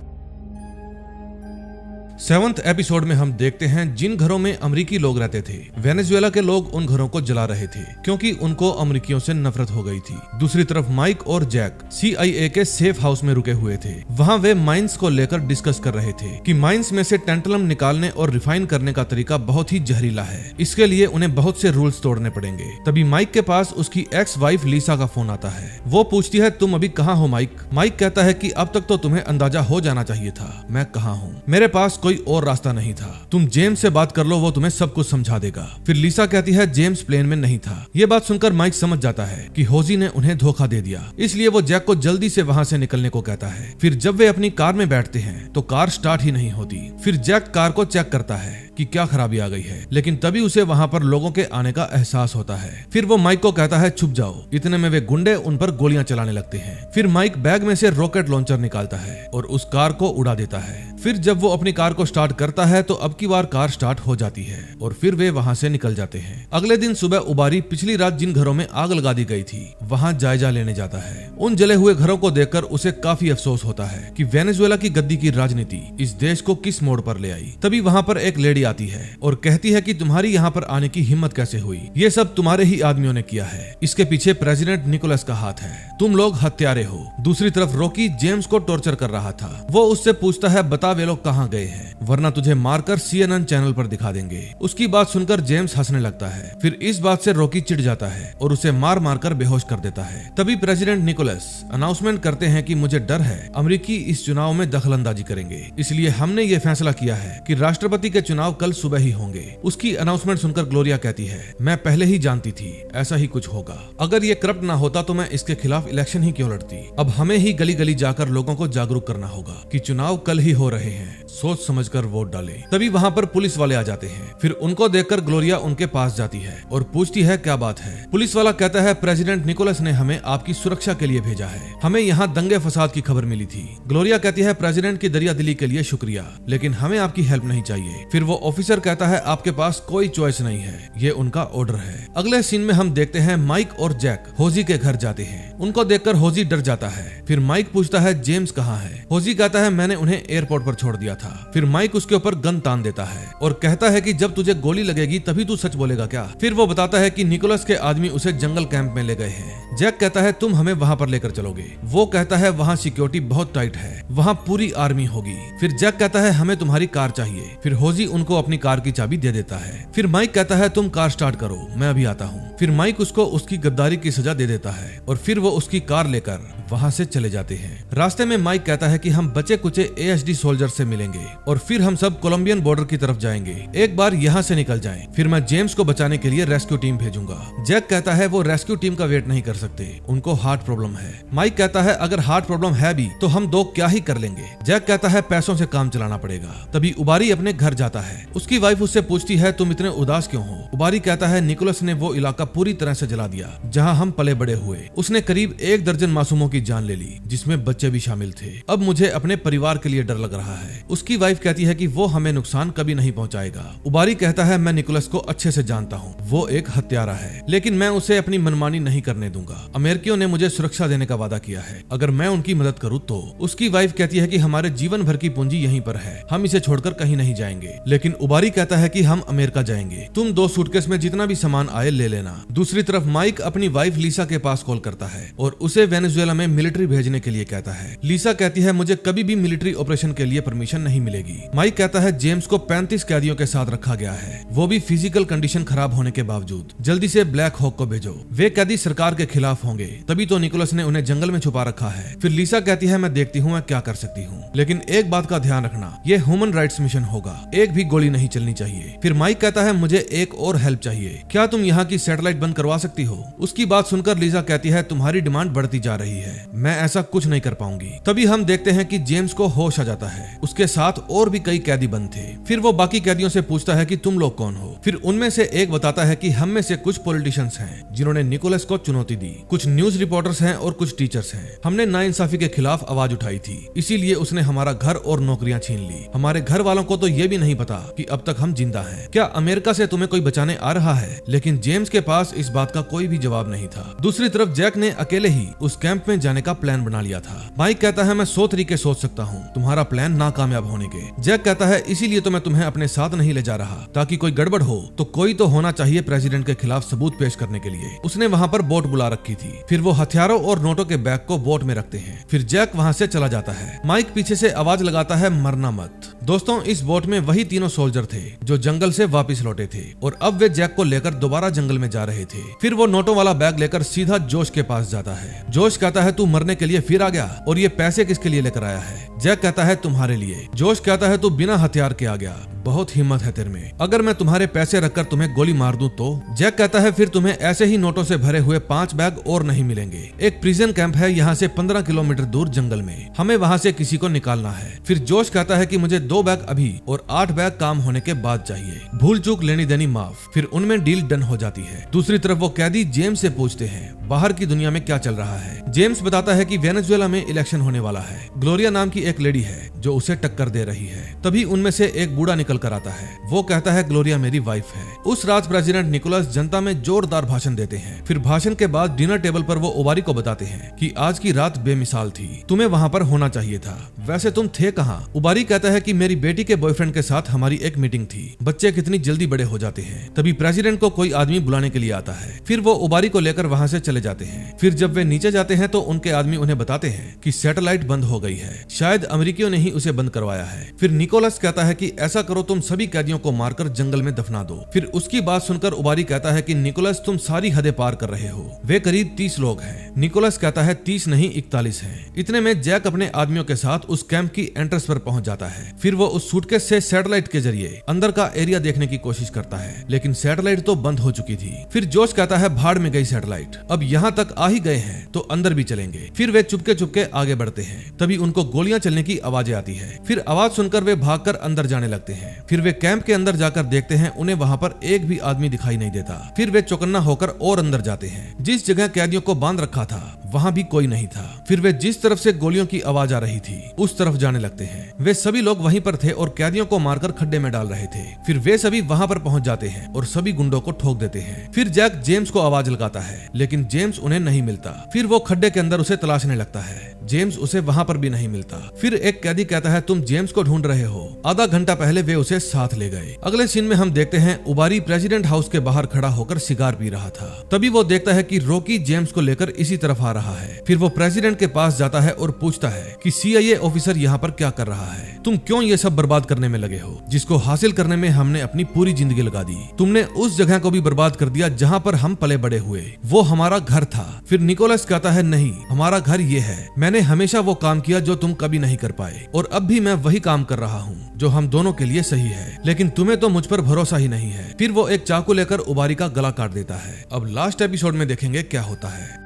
7th एपिसोड में हम देखते हैं जिन घरों में अमरीकी लोग रहते थे, वेनेजुएला के लोग उन घरों को जला रहे थे क्योंकि उनको अमरीकियों से नफरत हो गई थी। दूसरी तरफ माइक और जैक CIA के सेफ हाउस में रुके हुए थे। वहां वे माइंस को लेकर डिस्कस कर रहे थे कि माइंस में से टेंटलम निकालने और रिफाइन करने का तरीका बहुत ही जहरीला है, इसके लिए उन्हें बहुत से रूल्स तोड़ने पड़ेंगे। तभी माइक के पास उसकी एक्स वाइफ लीसा का फोन आता है। वो पूछती है तुम अभी कहाँ हो माइक। माइक कहता है कि अब तक तो तुम्हें अंदाजा हो जाना चाहिए था मैं कहाँ हूँ, मेरे पास कोई और रास्ता नहीं था, तुम जेम्स से बात कर लो, वो तुम्हें सब कुछ समझा देगा। फिर लीसा कहती है जेम्स प्लेन में नहीं था। ये बात सुनकर माइक समझ जाता है कि होजी ने उन्हें धोखा दे दिया, इसलिए वो जैक को जल्दी से वहां से निकलने को कहता है। फिर जब वे अपनी कार में बैठते हैं तो कार स्टार्ट ही नहीं होती। फिर जैक कार को चेक करता है कि क्या खराबी आ गई है, लेकिन तभी उसे वहां पर लोगों के आने का एहसास होता है। फिर वो माइक को कहता है छुप जाओ। इतने में वे गुंडे उन पर गोलियां चलाने लगते हैं। फिर माइक बैग में से रॉकेट लॉन्चर निकालता है और उस कार को उड़ा देता है। फिर जब वो अपनी कार को स्टार्ट करता है तो अब की बार कार स्टार्ट हो जाती है और फिर वे वहां से निकल जाते हैं। अगले दिन सुबह उबारी पिछली रात जिन घरों में आग लगा दी गई थी वहां जायजा लेने जाता है। उन जले हुए घरों को देखकर उसे काफी अफसोस होता है कि वेनेजुएला की गद्दी की राजनीति इस देश को किस मोड़ पर ले आई। तभी वहां पर एक लेडी आती है और कहती है कि तुम्हारी यहाँ पर आने की हिम्मत कैसे हुई, ये सब तुम्हारे ही आदमियों ने किया है, इसके पीछे प्रेसिडेंट निकोलस का हाथ है, तुम लोग हत्यारे हो। दूसरी तरफ रॉकी जेम्स को टॉर्चर कर रहा था। वो उससे पूछता है बता वे लोग कहाँ गए हैं, वरना तुझे मारकर CNN चैनल पर दिखा देंगे। उसकी बात सुनकर जेम्स हंसने लगता है। फिर इस बात से रॉकी चिढ़ जाता है और उसे मार मार कर बेहोश कर देता है। तभी प्रेसिडेंट निकोलस अनाउंसमेंट करते हैं कि मुझे डर है अमेरिकी इस चुनाव में दखलंदाजी करेंगे, इसलिए हमने ये फैसला किया है कि राष्ट्रपति के चुनाव कल सुबह ही होंगे। उसकी अनाउंसमेंट सुनकर ग्लोरिया कहती है मैं पहले ही जानती थी ऐसा ही कुछ होगा, अगर ये करप्ट ना होता तो मैं इसके खिलाफ इलेक्शन ही क्यों लड़ती। अब हमें ही गली गली जाकर लोगों को जागरूक करना होगा कि चुनाव कल ही हो रहे हैं, सोच समझकर वोट डालें। तभी वहां पर पुलिस वाले आ जाते हैं। फिर उनको देखकर ग्लोरिया उनके पास जाती है और पूछती है क्या बात है। पुलिस वाला कहता है प्रेसिडेंट निकोलस ने हमें आपकी सुरक्षा के लिए भेजा है, हमें यहाँ दंगे फसाद की खबर मिली थी। ग्लोरिया कहती है प्रेसिडेंट की दरिया दिली के लिए शुक्रिया, लेकिन हमें आपकी हेल्प नहीं चाहिए। फिर वो ऑफिसर कहता है आपके पास कोई चॉइस नहीं है, ये उनका ऑर्डर है। अगले सीन में हम देखते हैं माइक और जैक होजी के घर जाते हैं। उनको देखकर होजी डर जाता है। फिर माइक पूछता है जेम्स कहाँ है। होजी कहता है मैंने उन्हें एयरपोर्ट पर छोड़ दिया था। फिर माइक उसके ऊपर गन तान देता है और कहता है कि जब तुझे गोली लगेगी तभी तू सच बोलेगा क्या। फिर वो बताता है कि निकोलस के आदमी उसे जंगल कैंप में ले गए हैं। जैक कहता है तुम हमें वहाँ पर लेकर चलोगे। वो कहता है वहाँ सिक्योरिटी बहुत टाइट है, वहाँ पूरी आर्मी होगी। फिर जैक कहता है हमें तुम्हारी कार चाहिए। फिर होजी उनको अपनी कार की चाबी दे देता है। फिर माइक कहता है तुम कार स्टार्ट करो, मैं अभी आता हूँ। फिर माइक उसको उसकी गद्दारी की सजा दे देता है और फिर वो उसकी कार लेकर वहाँ से चले जाते हैं। रास्ते में माइक कहता है कि हम बचे कुचे ASD सोल्जर से मिलेंगे और फिर हम सब कोलंबियन बॉर्डर की तरफ जाएंगे। एक बार यहाँ से निकल जाएं, फिर मैं जेम्स को बचाने के लिए रेस्क्यू टीम भेजूंगा। जैक कहता है वो रेस्क्यू टीम का वेट नहीं कर सकते, उनको हार्ट प्रॉब्लम है। माइक कहता है अगर हार्ट प्रॉब्लम है भी तो हम दो क्या ही कर लेंगे। जैक कहता है पैसों से काम चलाना पड़ेगा। तभी उबारी अपने घर जाता है। उसकी वाइफ उससे पूछती है तुम इतने उदास क्यों हो। उबारी कहता है निकोलस ने वो इलाका पूरी तरह से जला दिया जहाँ हम पले बड़े हुए। उसने करीब 1 दर्जन मासूमों की जान ले ली जिसमें बच्चे भी शामिल थे। अब मुझे अपने परिवार के लिए डर लग रहा है। उसकी वाइफ कहती है कि वो हमें नुकसान कभी नहीं पहुंचाएगा। उबारी कहता है मैं निकोलस को अच्छे से जानता हूँ, वो एक हत्यारा है, लेकिन मैं उसे अपनी मनमानी नहीं करने दूंगा। अमेरिकियों ने मुझे सुरक्षा देने का वादा किया है, अगर मैं उनकी मदद करूँ तो। उसकी वाइफ कहती है कि हमारे जीवन भर की पूंजी यहीं पर है, हम इसे छोड़कर कहीं नहीं जाएंगे। लेकिन उबारी कहता है कि हम अमेरिका जाएंगे, तुम 2 सूटकेस में जितना भी सामान आए ले लेना। दूसरी तरफ माइक अपनी वाइफ लीसा के पास कॉल करता है और उसे वेनेजुएला में मिलिट्री भेजने के लिए कहता है। लीसा कहती है मुझे कभी भी मिलिट्री ऑपरेशन के लिए परमिशन नहीं मिलेगी। माइक कहता है जेम्स को 35 कैदियों के साथ रखा गया है, वो भी फिजिकल कंडीशन खराब होने के बावजूद। जल्दी से ब्लैक हॉक को भेजो, वे कैदी सरकार के खिलाफ होंगे, तभी तो निकोलस ने उन्हें जंगल में छुपा रखा है। फिर लीसा कहती है मैं देखती हूँ मैं क्या कर सकती हूँ, लेकिन एक बात का ध्यान रखना, ये ह्यूमन राइट्स मिशन होगा, एक भी गोली नहीं चलनी चाहिए। फिर माइक कहता है मुझे एक और हेल्प चाहिए, क्या तुम यहाँ की सैटेलाइट बंद करवा सकती हो। उसकी बात सुनकर लीसा कहती है तुम्हारी डिमांड बढ़ती जा रही है, मैं ऐसा कुछ नहीं कर पाऊंगी। तभी हम देखते हैं कि जेम्स को होश आ जाता है, उसके साथ और भी कई कैदी बंद थे। फिर वो बाकी कैदियों से पूछता है कि तुम लोग कौन हो। फिर उनमें से एक बताता है कि हम में से कुछ पॉलिटिशियंस हैं जिन्होंने निकोलस को चुनौती दी, कुछ न्यूज रिपोर्टर्स हैं और कुछ टीचर्स हैं। हमने नाइंसाफी के खिलाफ आवाज उठाई थी, इसीलिए उसने हमारा घर और नौकरियां छीन ली। हमारे घर वालों को तो ये भी नहीं पता कि अब तक हम जिंदा हैं। क्या अमेरिका से तुम्हें कोई बचाने आ रहा है। लेकिन जेम्स के पास इस बात का कोई भी जवाब नहीं था। दूसरी तरफ जैक ने अकेले ही उस कैंप में जाने का प्लान बना लिया था। माइक कहता है मैं 100 तरीके सोच सकता हूँ तुम्हारा प्लान नाकामयाब होने के। जैक कहता है इसीलिए तो मैं तुम्हें अपने साथ नहीं ले जा रहा, ताकि कोई गड़बड़ हो तो कोई तो होना चाहिए प्रेसिडेंट के खिलाफ सबूत पेश करने के लिए। उसने वहाँ पर बोट बुला रखी थी। फिर वो हथियारों और नोटों के बैग को बोट में रखते हैं। फिर जैक वहाँ से चला जाता है। माइक पीछे से आवाज लगाता है मरना मत। दोस्तों इस बोट में वही तीनों सोल्जर थे जो जंगल से वापस लौटे थे और अब वे जैक को लेकर दोबारा जंगल में जा रहे थे। फिर वो नोटों वाला बैग लेकर सीधा जोश के पास जाता है। जोश कहता है तू मरने के लिए फिर आ गया, और ये पैसे किसके लिए लेकर आया है। जैक कहता है तुम्हारे लिए। जोश कहता है तू बिना हथियार के आ गया, बहुत हिम्मत है तेरे में, अगर मैं तुम्हारे पैसे रखकर तुम्हें गोली मार दूं तो। जैक कहता है फिर तुम्हें ऐसे ही नोटों से भरे हुए 5 बैग और नहीं मिलेंगे। एक प्रिजन कैंप है यहाँ से 15 किलोमीटर दूर जंगल में, हमें वहाँ से किसी को निकालना है। फिर जोश कहता है कि मुझे 2 बैग अभी और 8 बैग काम होने के बाद चाहिए, भूल चूक लेनी देनी माफ। फिर उनमें डील डन हो जाती है। दूसरी तरफ वो कैदी जेम्स से पूछते हैं बाहर की दुनिया में क्या चल रहा है। जेम्स बताता है कि वेनेजुएला में इलेक्शन होने वाला है। ग्लोरिया नाम की एक लेडी है जो उसे टक्कर दे रही है। तभी उनमें से एक बूढ़ा निकल कर आता है। वो कहता है ग्लोरिया मेरी वाइफ है। उस रात प्रेसिडेंट निकोलस जनता में जोरदार भाषण देते हैं। फिर भाषण के बाद डिनर टेबल पर वो उबारी को बताते हैं कि आज की रात बेमिसाल थी, तुम्हें वहाँ पर होना चाहिए था, वैसे तुम थे कहाँ। उबारी कहता है कि मेरी बेटी के बॉयफ्रेंड के साथ हमारी एक मीटिंग थी। बच्चे कितनी जल्दी बड़े हो जाते हैं। तभी प्रेसिडेंट को कोई आदमी बुलाने के लिए आता है। फिर वो उबारी को लेकर वहाँ से चले जाते हैं। फिर जब वे नीचे जाते हैं तो उनके आदमी उन्हें बताते हैं कि सैटेलाइट बंद हो गई है, शायद अमेरिकियों ने ही उसे बंद करवाया है। फिर निकोलस कहता है कि ऐसा करो तुम सभी कैदियों को मारकर जंगल में दफना दो। फिर उसकी बात सुनकर उबारी कहता है कि निकोलस तुम सारी हदें पार कर रहे हो, वे करीब 30 लोग हैं। निकोलस कहता है 30 नहीं 41 हैं। इतने में जैक अपने आदमियों के साथ उस कैंप की एंट्रेंस पर पहुंच जाता है। फिर वो उस सूटकेस से सैटेलाइट के जरिए अंदर का एरिया देखने की कोशिश करता है, लेकिन सैटेलाइट तो बंद हो चुकी थी। फिर जोश कहता है भाड़ में गई सैटेलाइट, अब यहाँ तक आ ही गए हैं तो अंदर भी चलेंगे। फिर वे चुपके चुपके आगे बढ़ते हैं। तभी उनको गोलियां चलने की आवाजें आती है। फिर आवाज सुनकर वे भागकर अंदर जाने लगते हैं। फिर वे कैंप के अंदर जाकर देखते हैं, उन्हें वहाँ पर एक भी आदमी दिखाई नहीं देता। फिर वे चौकन्ना होकर और अंदर जाते हैं। जिस जगह कैदियों को बांध रखा था वहाँ भी कोई नहीं था। फिर वे जिस तरफ से गोलियों की आवाज आ रही थी उस तरफ जाने लगते हैं। वे सभी लोग वहीं पर थे और कैदियों को मारकर खड्डे में डाल रहे थे। फिर वे सभी वहाँ पर पहुँच जाते हैं और सभी गुंडों को ठोक देते हैं। फिर जैक जेम्स को आवाज लगाता है, लेकिन जेम्स उन्हें नहीं मिलता। फिर वो खड्डे के अंदर उसे तलाशने लगता है। जेम्स उसे वहाँ पर भी नहीं मिलता। फिर एक कैदी कहता है, तुम जेम्स को ढूंढ रहे हो। आधा घंटा पहले वे उसे साथ ले गए। अगले सीन में हम देखते हैं उबारी प्रेसिडेंट हाउस के बाहर खड़ा होकर सिगार पी रहा था। तभी वो देखता है कि रॉकी जेम्स को लेकर इसी तरफ आ रहा है। फिर वो प्रेसिडेंट के पास जाता है और पूछता है कि CIA ऑफिसर यहाँ पर क्या कर रहा है? तुम क्यों ये सब बर्बाद करने में लगे हो, जिसको हासिल करने में हमने अपनी पूरी जिंदगी लगा दी? तुमने उस जगह को भी बर्बाद कर दिया जहाँ पर हम पले बड़े हुए। वो हमारा घर था। फिर निकोलस कहता है, नहीं, हमारा घर ये है। मैंने हमेशा वो काम किया जो तुम कभी नहीं कर पाए, और अब भी मैं वही काम कर रहा हूँ जो हम दोनों के लिए सही है, लेकिन तुम्हें तो मुझ पर भरोसा ही नहीं है। फिर वो एक चाकू लेकर उबारी का गला काट देता है। अब लास्ट एपिसोड में देखेंगे क्या होता है।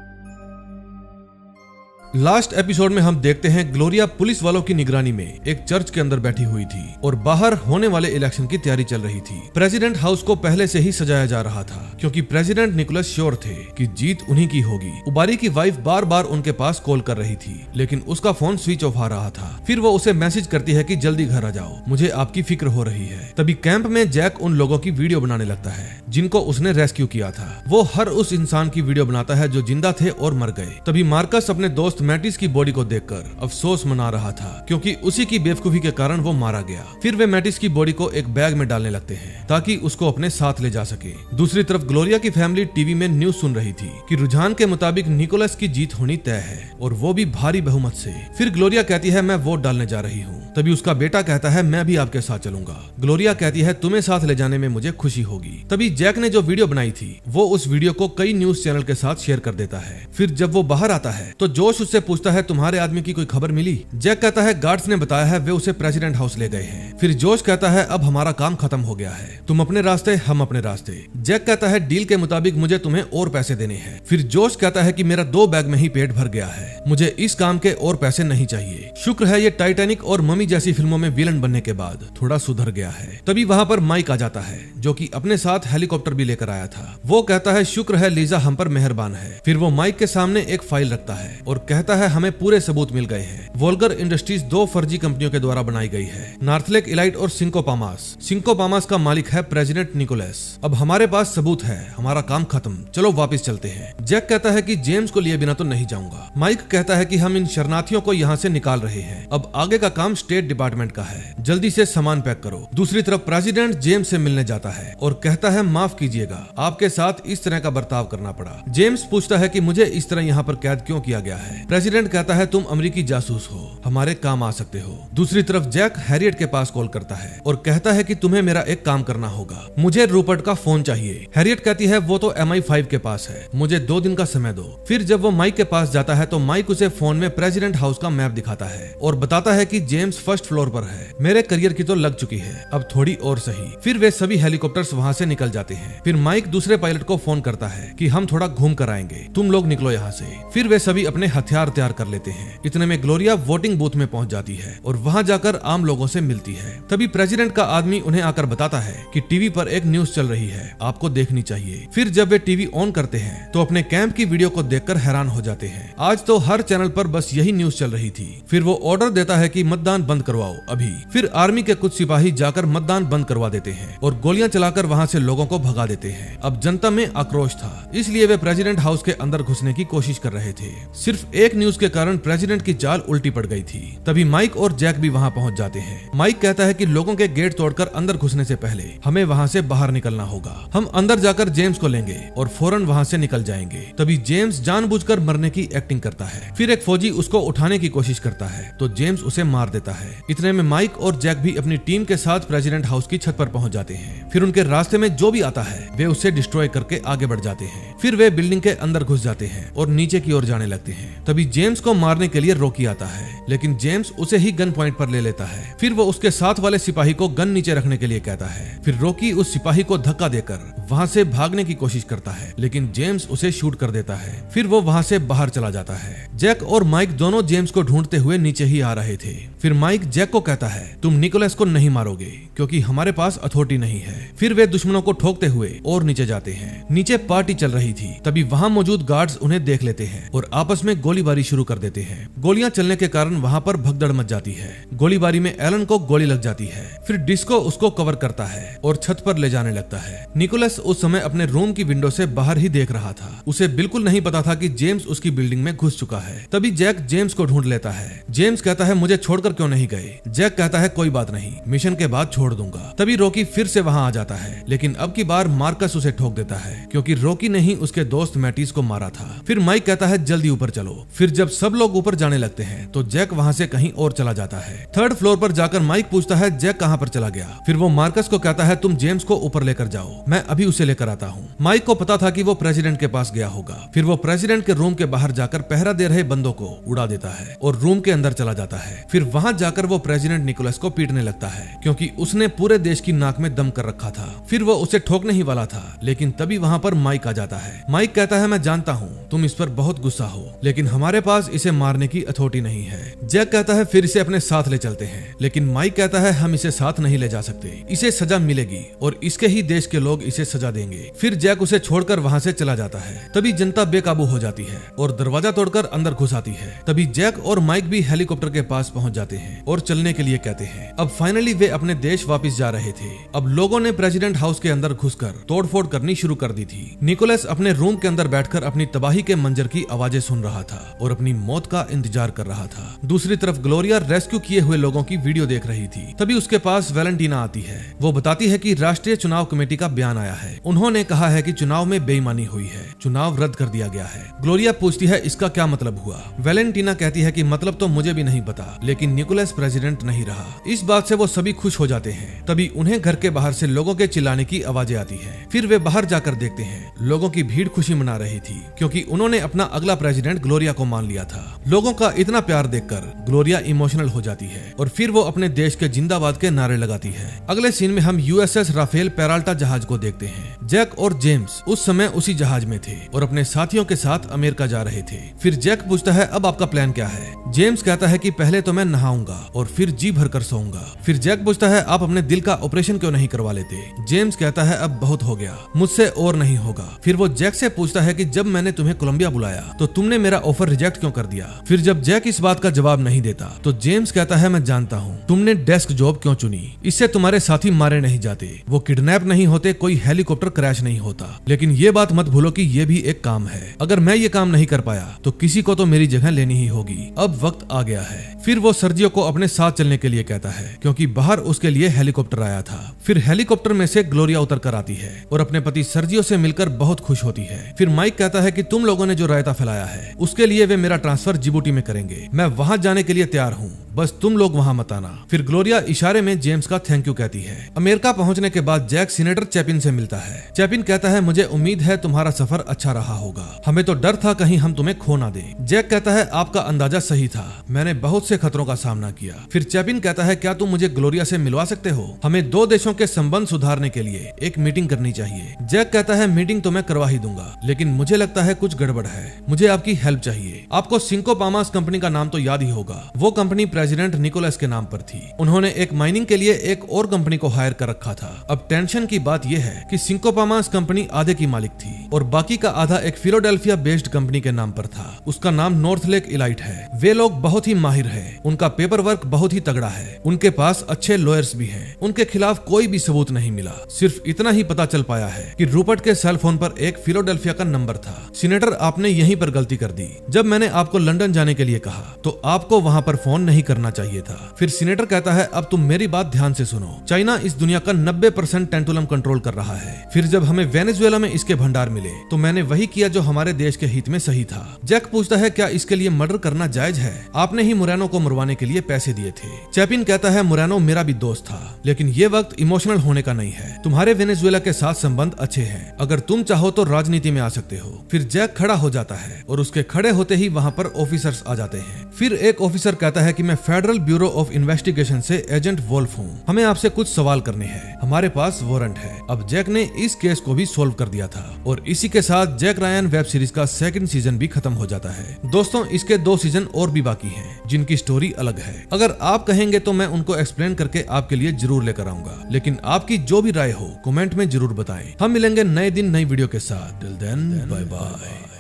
लास्ट एपिसोड में हम देखते हैं ग्लोरिया पुलिस वालों की निगरानी में एक चर्च के अंदर बैठी हुई थी और बाहर होने वाले इलेक्शन की तैयारी चल रही थी। प्रेसिडेंट हाउस को पहले से ही सजाया जा रहा था क्योंकि प्रेसिडेंट निकोलस श्योर थे कि जीत उन्हीं की होगी। उबारी की वाइफ बार बार उनके पास कॉल कर रही थी, लेकिन उसका फोन स्विच ऑफ आ रहा था। फिर वो उसे मैसेज करती है कि जल्दी घर आ जाओ, मुझे आपकी फिक्र हो रही है। तभी कैंप में जैक उन लोगों की वीडियो बनाने लगता है जिनको उसने रेस्क्यू किया था। वो हर उस इंसान की वीडियो बनाता है जो जिंदा थे और मर गए। तभी मार्कस अपने दोस्त मैटिस की बॉडी को देखकर अफसोस मना रहा था क्योंकि उसी की बेवकूफी के कारण वो मारा गया। फिर वे मैटिस की बॉडी को एक बैग में डालने लगते हैं ताकि उसको अपने साथ ले जा सके। दूसरी तरफ ग्लोरिया की फैमिली टीवी में न्यूज सुन रही थी कि रुझान के मुताबिक निकोलस की जीत होनी तय है और वो भी भारी बहुमत से। फिर ग्लोरिया कहती है, मैं वोट डालने जा रही हूँ। तभी उसका बेटा कहता है, मैं भी आपके साथ चलूंगा। ग्लोरिया कहती है, तुम्हें साथ ले जाने में मुझे खुशी होगी। तभी जैक ने जो वीडियो बनाई थी वो उस वीडियो को कई न्यूज चैनल के साथ शेयर कर देता है। फिर जब वो बाहर आता है तो जोश उससे पूछता है, तुम्हारे आदमी की कोई खबर मिली? जैक कहता है, गार्ड्स ने बताया है वे उसे प्रेसिडेंट हाउस ले गए हैं। फिर जोश कहता है, अब हमारा काम खत्म हो गया है, तुम अपने रास्ते हम अपने रास्ते। जैक कहता है, डील के मुताबिक मुझे तुम्हें और पैसे देने हैं। फिर जोश कहता है कि मेरा 2 बैग में ही पेट भर गया है, मुझे इस काम के और पैसे नहीं चाहिए। शुक्र है ये टाइटैनिक और ममी जैसी फिल्मों में विलन बनने के बाद थोड़ा सुधर गया है। तभी वहाँ पर माइक आ जाता है जो कि अपने साथ हेलीकॉप्टर भी लेकर आया था। वो कहता है, शुक्र है लीजा हम पर मेहरबान है। फिर वो माइक के सामने एक फाइल रखता है और कहता है, हमें पूरे सबूत मिल गए हैं। वोल्गर इंडस्ट्रीज 2 फर्जी कंपनियों के द्वारा बनाई गई है, नार्थलेक इलाइट और सिंकोपामास। सिंकोपामास का मालिक है प्रेसिडेंट निकोलस। अब हमारे पास सबूत है, हमारा काम खत्म, चलो वापस चलते हैं। जैक कहता है कि जेम्स को लिए बिना तो नहीं जाऊंगा। माइक कहता है कि हम इन शरणार्थियों को यहाँ से निकाल रहे हैं, अब आगे का काम स्टेट डिपार्टमेंट का है, जल्दी से सामान पैक करो। दूसरी तरफ प्रेसिडेंट जेम्स से मिलने जाता है और कहता है, माफ कीजिएगा, आपके साथ इस तरह का बर्ताव करना पड़ा। जेम्स पूछता है कि मुझे इस तरह यहाँ पर कैद क्यों किया गया है? प्रेसिडेंट कहता है, तुम अमेरिकी जासूस हो, हमारे काम आ सकते हो। दूसरी तरफ जैक हैरियट के पास कॉल करता है और कहता है कि तुम्हें मेरा एक काम करना होगा, मुझे रूपर्ट का फोन चाहिए। हैरियट कहती है, वो तो MI5 के पास है, मुझे 2 दिन का समय दो। फिर जब वो माइक के पास जाता है तो माइक उसे फोन में प्रेसिडेंट हाउस का मैप दिखाता है और बताता है कि जेम्स फर्स्ट फ्लोर पर है। मेरे करियर की तो लग चुकी है, अब थोड़ी और सही। फिर वे सभी हेलीकॉप्टर्स वहाँ से निकल जाते हैं। फिर माइक दूसरे पायलट को फोन करता है कि हम थोड़ा घूम कर आएंगे, तुम लोग निकलो यहाँ से। फिर वे सभी अपने हथियार तैयार कर लेते हैं। इतने में ग्लोरिया वोटिंग बूथ में पहुंच जाती है और वहां जाकर आम लोगों से मिलती है। तभी प्रेसिडेंट का आदमी उन्हें आकर बताता है कि टीवी पर एक न्यूज चल रही है, आपको देखनी चाहिए। फिर जब वे टीवी ऑन करते हैं तो अपने कैंप की वीडियो को देखकर हैरान हो जाते हैं। आज तो हर चैनल पर बस यही न्यूज चल रही थी। फिर वो ऑर्डर देता है कि मतदान बंद करवाओ अभी। फिर आर्मी के कुछ सिपाही जाकर मतदान बंद करवा देते हैं और गोलियां चलाकर वहां से लोगों को भगा देते हैं। अब जनता में आक्रोश था, इसलिए वे प्रेसिडेंट हाउस के अंदर घुसने की कोशिश कर रहे थे। सिर्फ एक न्यूज के कारण प्रेसिडेंट की चाल उल्टी पड़ गई थी। तभी माइक और जैक भी वहां पहुंच जाते हैं। माइक कहता है कि लोगों के गेट तोड़कर अंदर घुसने से पहले हमें वहां से बाहर निकलना होगा। हम अंदर जाकर जेम्स को लेंगे और फौरन वहां से निकल जाएंगे। तभी जेम्स जानबूझकर मरने की एक्टिंग करता है। फिर एक फौजी उसको उठाने की कोशिश करता है तो जेम्स उसे मार देता है। इतने में माइक और जैक भी अपनी टीम के साथ प्रेसिडेंट हाउस की छत पर पहुंच जाते हैं। फिर उनके रास्ते में जो भी आता है वे उसे डिस्ट्रॉय करके आगे बढ़ जाते हैं। फिर वे बिल्डिंग के अंदर घुस जाते हैं और नीचे की ओर जाने लगते हैं। तभी जेम्स को मारने के लिए रॉकी आता है, लेकिन जेम्स उसे ही गन पॉइंट पर ले लेता है। फिर वो उसके साथ वाले सिपाही को गन नीचे रखने के लिए कहता है। फिर रॉकी उस सिपाही को धक्का देकर वहाँ से भागने की कोशिश करता है, लेकिन जेम्स उसे शूट कर देता है। फिर वो वहाँ से बाहर चला जाता है। जैक और माइक दोनों जेम्स को ढूंढते हुए नीचे ही आ रहे थे। फिर माइक जैक को कहता है, तुम निकोलस को नहीं मारोगे क्योंकि हमारे पास अथॉरिटी नहीं है। फिर वे दुश्मनों को ठोकते हुए और नीचे जाते हैं। नीचे पार्टी चल रही थी, तभी वहाँ मौजूद गार्ड्स उन्हें देख लेते हैं और आपस में गोलीबारी शुरू कर देते हैं। गोलियां चलने के कारण वहाँ पर भगदड़ मच जाती है। गोलीबारी में एलन को गोली लग जाती है। फिर डिस्को उसको कवर करता है और छत पर ले जाने लगता है। निकोलस उस समय अपने रूम की विंडो से बाहर ही देख रहा था। उसे बिल्कुल नहीं पता था कि जेम्स उसकी बिल्डिंग में घुस चुका है। तभी जैक जेम्स को ढूंढ लेता है। जेम्स कहता है, मुझे छोड़कर क्यों नहीं गए? जैक कहता है, कोई बात नहीं, मिशन के बाद छोड़ दूंगा। तभी रॉकी फिर से वहाँ आ जाता है, लेकिन अब की बार मार्कस उसे ठोक देता है क्योंकि रॉकी ने ही उसके दोस्त मैटिस को मारा था। फिर माइक कहता है, जल्दी ऊपर चलो। फिर जब सब लोग ऊपर जाने लगते हैं तो जैक वहाँ से कहीं और चला जाता है। थर्ड फ्लोर पर जाकर माइक पूछता है, जैक कहाँ पर चला गया? फिर वो मार्कस को कहता है, तुम जेम्स को ऊपर लेकर जाओ, मैं अभी उसे लेकर आता हूँ। माइक को पता था कि वो प्रेसिडेंट के पास गया होगा। फिर वो प्रेसिडेंट के रूम के बाहर जाकर पहरा दे रहे बंदों को उड़ा देता है और रूम के अंदर चला जाता है। फिर वहाँ जाकर वो प्रेसिडेंट निकोलस को पीटने लगता है क्योंकि उसने पूरे देश की नाक में दम कर रखा था। फिर वो उसे ठोकने ही वाला था, लेकिन तभी वहाँ पर माइक आ जाता है। माइक कहता है, मैं जानता हूँ तुम इस पर बहुत गुस्सा हो, लेकिन हमारे पास इसे मारने की अथॉरिटी नहीं है। जैक कहता है, फिर इसे अपने साथ ले चलते हैं, लेकिन माइक कहता है, हम इसे साथ नहीं ले जा सकते, इसे सजा मिलेगी और इसके ही देश के लोग इसे सजा देंगे। फिर जैक उसे छोड़कर वहाँ से चला जाता है। तभी जनता बेकाबू हो जाती है और दरवाजा तोड़कर अंदर घुस आती है। तभी जैक और माइक भी हेलीकॉप्टर के पास पहुँच जाते हैं और चलने के लिए कहते हैं। अब फाइनली वे अपने देश वापस जा रहे थे। अब लोगों ने प्रेसिडेंट हाउस के अंदर घुसकर तोड़फोड़ करनी शुरू कर दी थी। निकोलस अपने रूम के अंदर बैठकर अपनी तबाही के मंजर की आवाजें सुन रहा था और अपनी मौत का इंतजार कर रहा था। दूसरी तरफ ग्लोरिया रेस्क्यू किए हुए लोगों की वीडियो देख रही थी। तभी उसके पास वैलेंटीना आती है। वो बताती है कि राष्ट्रीय चुनाव कमेटी का बयान आया है। उन्होंने कहा है कि चुनाव में बेईमानी हुई है, चुनाव रद्द कर दिया गया है। ग्लोरिया पूछती है, इसका क्या मतलब हुआ? वैलेंटीना कहती है कि मतलब तो मुझे भी नहीं पता, लेकिन निकोलस प्रेसिडेंट नहीं रहा। इस बात से वो सभी खुश हो जाते हैं। तभी उन्हें घर के बाहर से लोगों के चिल्लाने की आवाजें आती है। फिर वे बाहर जाकर देखते हैं, लोगों की भीड़ खुशी मना रही थी क्योंकि उन्होंने अपना अगला प्रेसिडेंट ग्लोरिया को मान लिया था। लोगों का इतना प्यार देखकर ग्लोरिया इमोशनल हो जाती है और फिर वो अपने देश के जिंदाबाद के नारे लगाती है। अगले सीन में हम यूएसएस राफेल पेराल्टा जहाज को देखते हैं। जैक और जेम्स उस समय उसी जहाज में थे और अपने साथियों के साथ अमेरिका जा रहे थे। फिर जैक पूछता है, अब आपका प्लान क्या है? जेम्स कहता है कि पहले तो मैं नहाऊंगा और फिर जी भर कर सोऊंगा। फिर जैक पूछता है, आप अपने दिल का ऑपरेशन क्यों नहीं करवा लेते? जेम्स कहता है, अब बहुत हो गया, मुझसे और नहीं होगा। फिर वो जैक से पूछता है कि जब मैंने तुम्हें कोलंबिया बुलाया तो तुमने मेरा ऑफर रिजेक्ट क्यों कर दिया? फिर जब जैक इस बात का जवाब नहीं देता तो जेम्स कहता है, मैं जानता हूँ तुमने डेस्क जॉब क्यों चुनी, इससे तुम्हारे साथी मारे नहीं जाते, वो किडनैप नहीं होते, कोई हेलीकॉप्टर क्रैश नहीं होता। लेकिन ये बात मत भूलो कि ये भी एक काम है, अगर मैं ये काम नहीं कर पाया तो किसी को तो मेरी जगह लेनी ही होगी। अब वक्त आ गया है। फिर वो सर्जियो को अपने साथ चलने के लिए कहता है क्योंकि बाहर उसके लिए हेलीकॉप्टर आया था। फिर हेलीकॉप्टर में से ग्लोरिया उतर कर आती है और अपने पति सर्जियो से मिलकर बहुत खुश होती है। फिर माइक कहता है कि तुम लोगों ने जो रायता फैलाया है उसके लिए वे मेरा ट्रांसफर जिबूटी में करेंगे, मैं वहां जाने के लिए तैयार हूँ, बस तुम लोग वहां मत आना। फिर ग्लोरिया इशारे में जेम्स का थैंक यू कहती है। अमेरिका पहुंचने के बाद जैक सीनेटर चैपिन से मिलता है। चैपिन कहता है, मुझे उम्मीद है तुम्हारा सफर अच्छा रहा होगा, हमें तो डर था कहीं हम तुम्हें खो ना दे। जैक कहता है, आपका अंदाजा सही था, मैंने बहुत से खतरों का सामना किया। फिर चैपिन कहता है, क्या तुम मुझे ग्लोरिया से मिलवा सकते हो? हमें दो देशों के संबंध सुधारने के लिए एक मीटिंग करनी चाहिए। जैक कहता है, मीटिंग तो मैं करवा ही दूंगा, लेकिन मुझे लगता है कुछ गड़बड़ है, मुझे आपकी हेल्प चाहिए। आपको सिंको पामास कंपनी का नाम तो याद ही होगा, वो कंपनी प्रेसिडेंट निकोलस के नाम पर थी। उन्होंने एक माइनिंग के लिए एक और कंपनी को हायर कर रखा था। अब टेंशन की बात यह है कि सिंको पामास कंपनी आधे की मालिक थी और बाकी का आधा एक फिलाडेल्फिया बेस्ड कंपनी के नाम पर था। उसका नाम नॉर्थ लेक इलाइट है। वे लोग बहुत ही माहिर है, उनका पेपर वर्क बहुत ही तगड़ा है, उनके पास अच्छे लॉयर्स भी हैं। उनके खिलाफ कोई भी सबूत नहीं मिला, सिर्फ इतना ही पता चल पाया है कि रूपर्ट के सेल फोन पर एक फिलाडेल्फिया का नंबर था। सीनेटर, आपने यहीं पर गलती कर दी। जब मैंने आपको लंदन जाने के लिए कहा तो आपको वहां पर फोन नहीं करना चाहिए था। फिर सीनेटर कहता है, अब तुम मेरी बात ध्यान से सुनो, चाइना इस दुनिया का 90% टेंटुलम कंट्रोल कर रहा है। फिर जब हमें वेनेजुएला में इसके भंडार मिले तो मैंने वही किया जो हमारे देश के हित में सही था। जैक पूछता है, क्या इसके लिए मर्डर करना जायज है? आपने ही मुरैनो को मरवाने के लिए पैसे दिए थे। चैपिन कहता है, मुरैनो मेरा भी दोस्त था, लेकिन ये वक्त इमोशनल होने का नहीं है। तुम्हारे वेनेजुएला के साथ संबंध अच्छे हैं, अगर तुम चाहो तो राजनीति में आ सकते हो। फिर जैक खड़ा हो जाता है और उसके खड़े होते ही वहां पर ऑफिसर्स आ जाते हैं। फिर एक ऑफिसर कहता है कि मैं फेडरल ब्यूरो ऑफ इन्वेस्टिगेशन से एजेंट वोल्फ हूँ, हमें आपसे कुछ सवाल करने हैं, हमारे पास वारंट है। अब जैक ने इस केस को भी सॉल्व कर दिया था और इसी के साथ जैक रायन वेब सीरीज का सेकंड सीजन भी खत्म हो जाता है। दोस्तों इसके 2 सीजन और भी बाकी हैं जिनकी स्टोरी अलग है। अगर आप कहेंगे तो मैं उनको एक्सप्लेन करके आपके लिए जरूर लेकर आऊंगा, लेकिन आपकी जो भी राय हो कमेंट में जरूर बताएं। हम मिलेंगे नए दिन नई वीडियो के साथ। Till then bye bye.